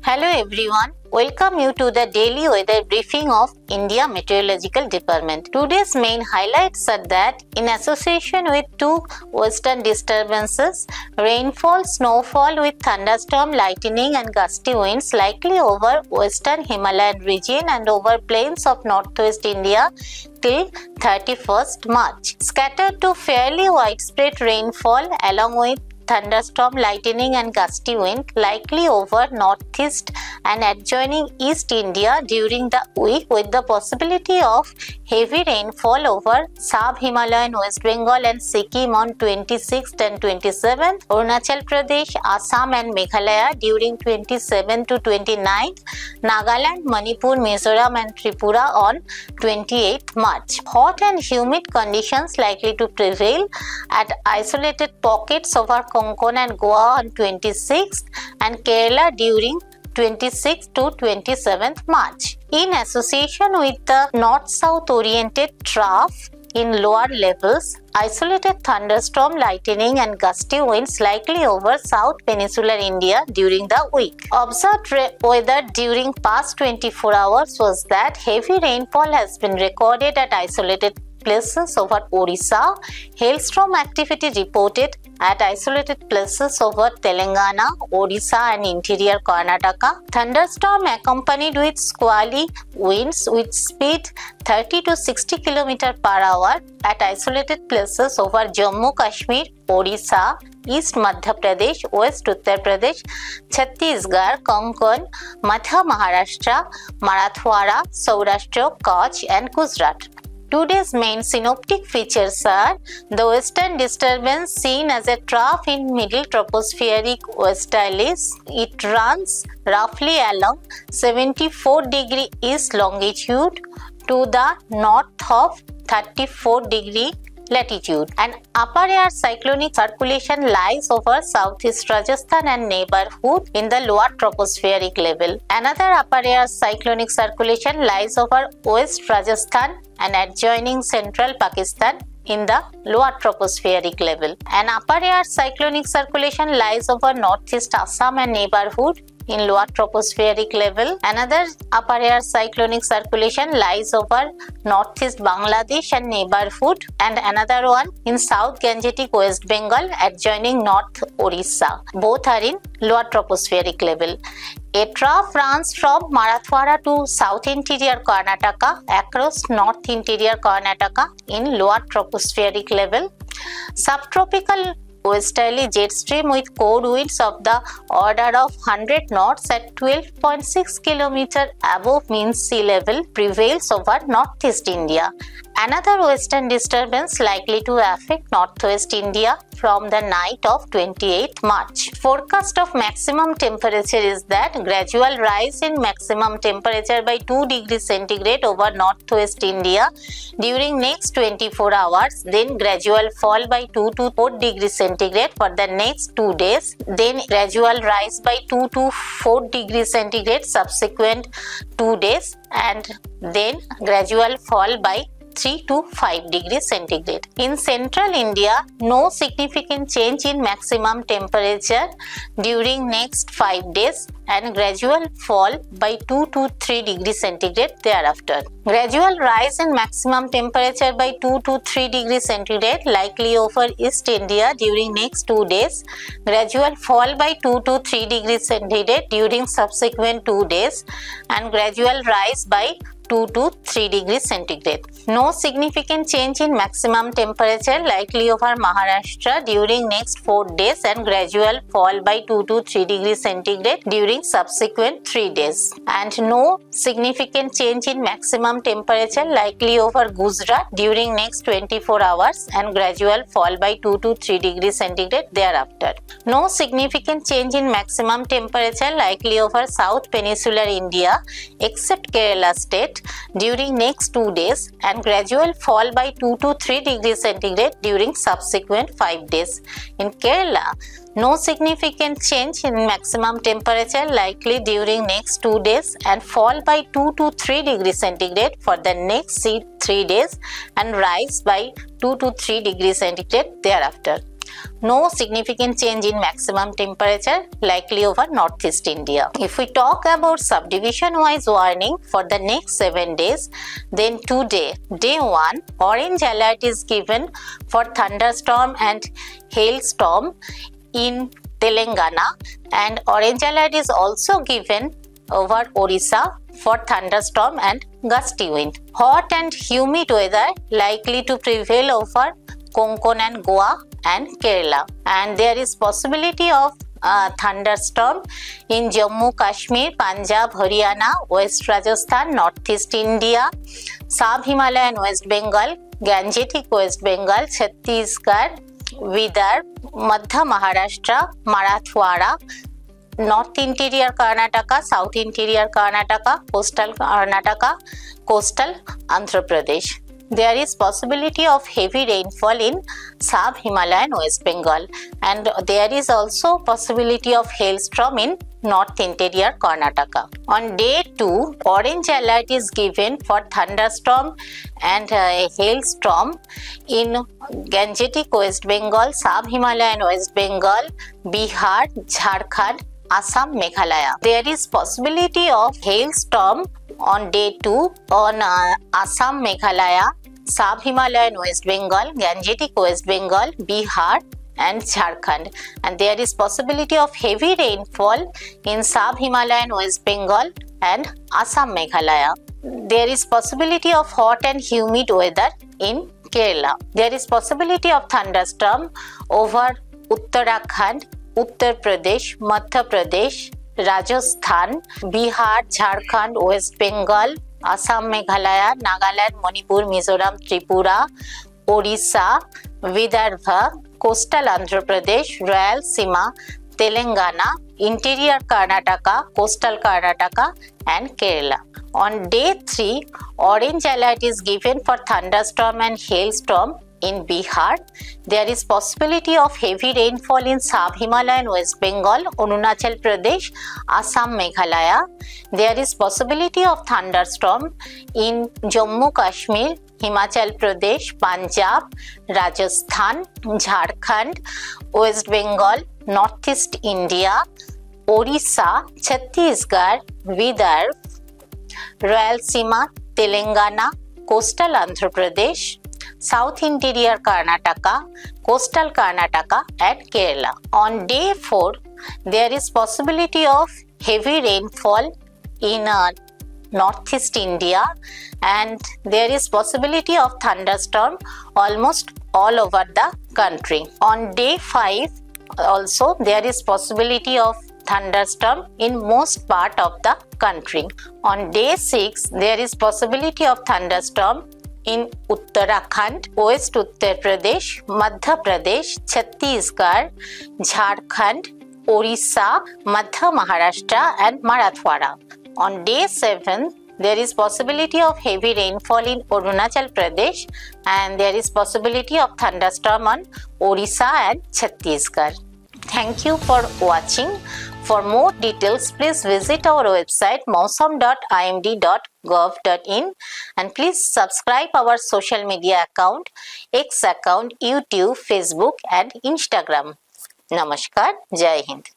Hello everyone, welcome you to the daily weather briefing of India Meteorological Department. Today's main highlights are that in association with two Western Disturbances, rainfall, snowfall with thunderstorm, lightning and gusty winds likely over Western Himalayan region and over plains of northwest India till 31st March. Scattered to fairly widespread rainfall along with thunderstorm, lightning and gusty wind likely over northeast and adjoining East India during the week, with the possibility of heavy rainfall over sub-Himalayan West Bengal and Sikkim on 26th and 27th, Arunachal Pradesh, Assam and Meghalaya during 27th to 29th, Nagaland, Manipur, Mizoram and Tripura on 28th March. Hot and humid conditions likely to prevail at isolated pockets over Konkan and Goa on 26th and Kerala during 26th to 27th March. In association with the north-south oriented trough in lower levels, isolated thunderstorm, lightning and gusty winds likely over South Peninsular India during the week. Observed weather during past 24 hours was that heavy rainfall has been recorded at isolated places over Orissa, hailstorm activity reported at isolated places over Telangana, Odisha and interior Karnataka. Thunderstorm accompanied with squally winds with speed 30 to 60 km per hour at isolated places over Jammu Kashmir, Odisha, East Madhya Pradesh, West Uttar Pradesh, Chhattisgarh, Konkan, Madhya Maharashtra, Marathwada, Saurashtra, Kutch and Gujarat. Today's main synoptic features are the Western Disturbance seen as a trough in middle tropospheric westerlies. It runs roughly along 74° east longitude to the north of 34° latitude. An upper air cyclonic circulation lies over southeast Rajasthan and neighborhood in the lower tropospheric level. Another upper air cyclonic circulation lies over west Rajasthan and adjoining central Pakistan in the lower tropospheric level. An upper air cyclonic circulation lies over northeast Assam and neighborhood in lower tropospheric level. Another upper air cyclonic circulation lies over northeast Bangladesh and neighborhood, and another one in South Gangetic West Bengal adjoining North Orissa. Both are in lower tropospheric level. A trough runs from Marathwada to South Interior Karnataka across North Interior Karnataka in lower tropospheric level. Subtropical westerly jet stream with cold winds of the order of 100 knots at 12.6 km above mean sea level prevails over northeast India. Another western disturbance likely to affect northwest India from the night of 28th March. Forecast of maximum temperature is that gradual rise in maximum temperature by 2 degrees centigrade over northwest India during next 24 hours, then gradual fall by 2 to 4 degrees centigrade for the next 2 days, then gradual rise by 2 to 4 degrees centigrade subsequent 2 days, and then gradual fall by 3 to 5 degrees centigrade. In central India, no significant change in maximum temperature during next 5 days and gradual fall by 2 to 3 degrees centigrade thereafter. Gradual rise in maximum temperature by 2 to 3 degrees centigrade likely over East India during next 2 days. Gradual fall by 2 to 3 degrees centigrade during subsequent 2 days and gradual rise by 2 to 3 degrees centigrade. No significant change in maximum temperature likely over Maharashtra during next 4 days and gradual fall by 2 to 3 degrees centigrade during subsequent 3 days. And no significant change in maximum temperature likely over Gujarat during next 24 hours and gradual fall by 2 to 3 degrees centigrade thereafter. No significant change in maximum temperature likely over South Peninsular India except Kerala state during next 2 days and gradual fall by 2 to 3 degrees centigrade during subsequent 5 days. In Kerala, no significant change in maximum temperature likely during next 2 days and fall by 2 to 3 degrees centigrade for the next 3 days and rise by 2 to 3 degrees centigrade thereafter. No significant change in maximum temperature likely over northeast India. If we talk about subdivision-wise warning for the next 7 days, then today, day 1, orange alert is given for thunderstorm and hailstorm in Telangana, and orange alert is also given over Orissa for thunderstorm and gusty wind. Hot and humid weather likely to prevail over Konkan and Goa and Kerala, and there is possibility of thunderstorm in Jammu, Kashmir, Punjab, Haryana, West Rajasthan, Northeast India, Sub-Himalayan West Bengal, Gangetic West Bengal, Chhattisgarh, Vidarbha, Madhya Maharashtra, Marathwada, North Interior Karnataka, South Interior Karnataka, Coastal Karnataka, Coastal Andhra Pradesh. There is possibility of heavy rainfall in Sub-Himalayan West Bengal, and there is also possibility of hailstorm in North Interior Karnataka. On day 2, orange alert is given for thunderstorm and hailstorm in Gangetic West Bengal, Sub-Himalayan West Bengal, Bihar, Jharkhand, Assam, Meghalaya. There is possibility of hailstorm on day 2 on Assam, Meghalaya, Sub-Himalayan West Bengal, Gangetic West Bengal, Bihar and Jharkhand, and there is possibility of heavy rainfall in Sub-Himalayan West Bengal and Assam, Meghalaya. There is possibility of hot and humid weather in Kerala. There is possibility of thunderstorm over Uttarakhand, Uttar Pradesh, Madhya Pradesh, Rajasthan, Bihar, Jharkhand, West Bengal, Assam, Meghalaya, Nagaland, Manipur, Mizoram, Tripura, Orissa, Vidarbha, Coastal Andhra Pradesh, Rayalaseema, Telangana, Interior Karnataka, Coastal Karnataka and Kerala. On day 3, orange alert is given for thunderstorm and hailstorm in Bihar. There is possibility of heavy rainfall in Sub-Himalayan West Bengal, Arunachal Pradesh, Assam, Meghalaya. There is possibility of thunderstorm in Jammu, Kashmir, Himachal Pradesh, Punjab, Rajasthan, Jharkhand, West Bengal, Northeast India, Orissa, Chhattisgarh, Vidarbha, Rayalaseema, Telangana, Coastal Andhra Pradesh, South Interior Karnataka, Coastal Karnataka and Kerala. On day 4, there is possibility of heavy rainfall in Northeast India, and there is possibility of thunderstorm almost all over the country. On day 5, also there is possibility of thunderstorm in most part of the country. On day 6, there is possibility of thunderstorm in Uttarakhand, West Uttar Pradesh, Madhya Pradesh, Chhattisgarh, Jharkhand, Orissa, Madhya Maharashtra and Marathwada. On day 7, there is possibility of heavy rainfall in Arunachal Pradesh, and there is possibility of thunderstorm on Orissa and Chhattisgarh. Thank you for watching. For more details, please visit our website mausam.imd.gov.in and please subscribe our social media account, X account, YouTube, Facebook and Instagram. Namaskar, Jai Hind.